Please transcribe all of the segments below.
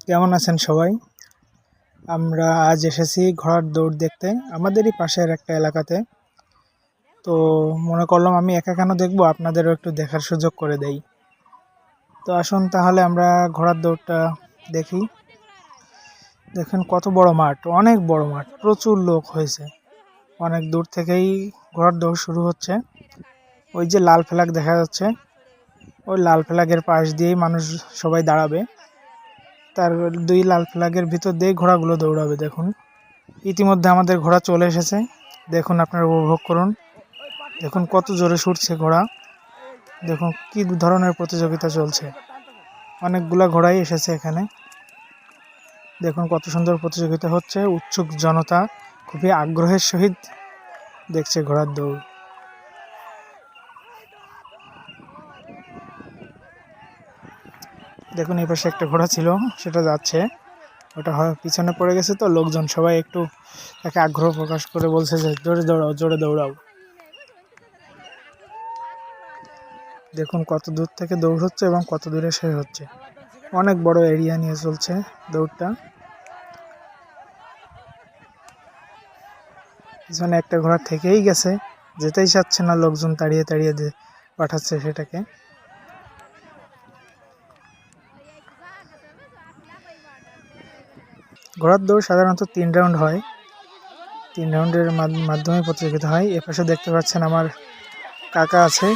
কেমন আছেন সবাই? আমরা আজ এসেছি ঘোড়ার দৌড় দেখতে আমাদেরই পাশের একটা এলাকাতে। তো মনে করলাম আমি একা কেন দেখবো, আপনাদেরও একটু দেখার সুযোগ করে দেই। তো আসুন তাহলে আমরা ঘোড়ার দৌড়টা দেখি। দেখেন কত বড় মাঠ, অনেক বড় মাঠ, প্রচুর লোক হয়েছে। অনেক দূর থেকেই ঘোড়ার দৌড় শুরু হচ্ছে। ওই যে লাল ফ্ল্যাগ দেখা যাচ্ছে, ওই লাল ফ্ল্যাগের পাশ দিয়েই মানুষ সবাই দাঁড়াবে। তার দুই লাল ফ্ল্যাগের ভিতর দিয়ে ঘোড়াগুলো দৌড়াবে। দেখুন ইতিমধ্যে আমাদের ঘোড়া চলে এসেছে। দেখুন, আপনারা উপভোগ করুন। দেখুন কত জোরে ছুটছে ঘোড়া। দেখুন কি ধরনের প্রতিযোগিতা চলছে। অনেকগুলা ঘোড়াই এসেছে এখানে। দেখুন কত সুন্দর প্রতিযোগিতা হচ্ছে। উৎসুক জনতা খুবই আগ্রহের সহিত দেখছে ঘোড়ার দৌড়। দেখুন এই পাশে একটা ঘোড়া ছিল, সেটা যাচ্ছে। ওটা পিছনে পড়ে গেছে, তো লোকজন সবাই একটু তাকে আগ্রহ প্রকাশ করে বলছে যে জোরে দৌড়াও, জোরে দৌড়াও। দেখুন কত দূর থেকে দৌড় হচ্ছে এবং কত দূরে শেষ হচ্ছে। অনেক বড় এরিয়া নিয়ে চলছে দৌড়টা। পিছনে একটা ঘোড়া থেকেই গেছে, যেতেই চাচ্ছে না, লোকজন তাড়িয়ে তাড়িয়ে পাঠাচ্ছে সেটাকে। ঘোড়ার দৌড় সাধারণত 3 রাউন্ড হয়। 3 রাউন্ডের মাধ্যমে প্রতিযোগিতা হয়। এপাশে দেখতে পাচ্ছেন আমার কাকা আছে।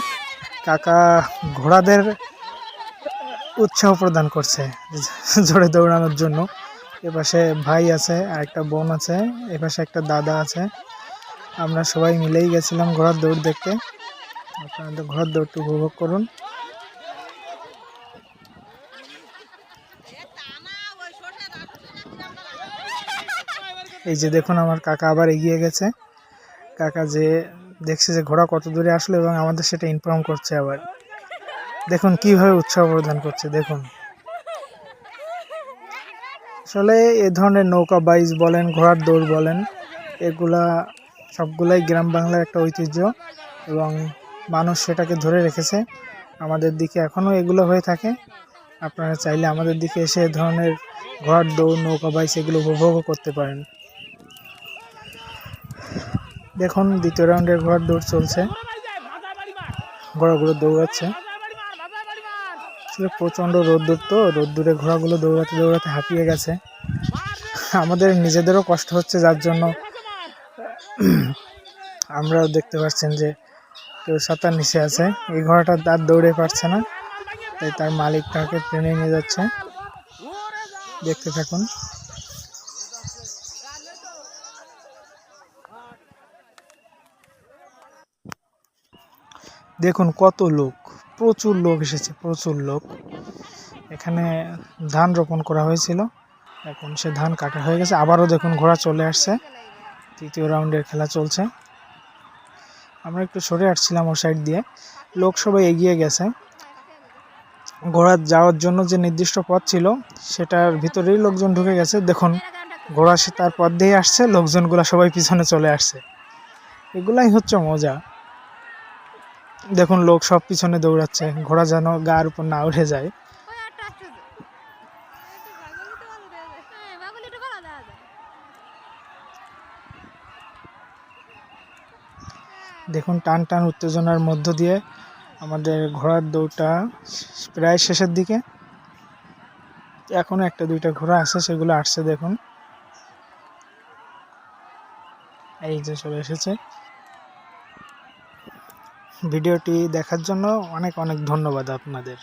কাকা ঘোড়াদের উৎসাহ প্রদান করছে জোরে দৌড়ানোর জন্য। এপাশে ভাই আছে, আর একটা বোন আছে, এপাশে একটা দাদা আছে। আমরা সবাই মিলেই গেছিলাম ঘোড়ার দৌড় দেখতে। আপনারা ঘোড়ার দৌড়টি উপভোগ করুন। এই যে দেখুন আমার কাকা আবার এগিয়ে গেছে। কাকা যে দেখছে যে ঘোড়া কত দূরে আসলো এবং আমাদের সেটা ইনফর্ম করছে। আবার দেখুন কিভাবে উৎসাহ প্রদান করছে। দেখুন আসলে এ ধরনের নৌকা বাইচ বলেন, ঘোড়ার দৌড় বলেন, এগুলা সবগুলাই গ্রাম বাংলার একটা ঐতিহ্য এবং মানুষ সেটাকে ধরে রেখেছে। আমাদের দিকে এখনও এগুলো হয়ে থাকে। আপনারা চাইলে আমাদের দিকে এসে এ ধরনের ঘোড়ার দৌড়, নৌকা বাইচ এগুলো উপভোগও করতে পারেন। দেখুন দ্বিতীয় রাউন্ডের ঘোড়ার দৌড় চলছে। ঘোড়াগুলো দৌড়াচ্ছে। প্রচন্ড রোদ্দুর, তো রোদ্দুরে ঘোড়াগুলো দৌড়াতে দৌড়াতে হাঁপিয়ে গেছে। আমাদের নিজেদেরও কষ্ট হচ্ছে, যার জন্য আমরাও দেখতে পাচ্ছেন যে কেউ ছাতার নিচে আছে। এই ঘোড়াটা তার দৌড়ে পারছে না, তাই তার মালিক তাকে টেনে নিয়ে যাচ্ছে। দেখতে থাকুন। দেখুন কত লোক, প্রচুর লোক এসেছে, প্রচুর লোক। এখানে ধান রোপণ করা হয়েছিল, এখন সে ধান কাটা হয়ে গেছে। আবারও দেখুন ঘোড়া চলে আসছে। তৃতীয় রাউন্ডের খেলা চলছে। আমরা একটু সরে আসছিলাম ও সাইড দিয়ে, লোক সবাই এগিয়ে গেছে। ঘোড়া যাওয়ার জন্য যে নির্দিষ্ট পথ ছিল সেটার ভিতরেই লোকজন ঢুকে গেছে। দেখুন ঘোড়া সে তার পথ দিয়ে আসছে, লোকজনগুলা সবাই পিছনে চলে আসছে। এগুলাই হচ্ছে মজা। দেখুন লোক সব পিছনে দৌড়াচ্ছে, ঘোড়া যেন গার উপর না উঠে যায়। দেখুন টান টান উত্তেজনার মধ্য দিয়ে আমাদের ঘোড়ার দৌড়টা প্রায় শেষের দিকে। এখনো একটা দুইটা ঘোড়া আছে, সেগুলো আসছে। দেখুন এই যে চলে এসেছে। ভিডিওটি দেখার জন্য অনেক অনেক ধন্যবাদ আপনাদের।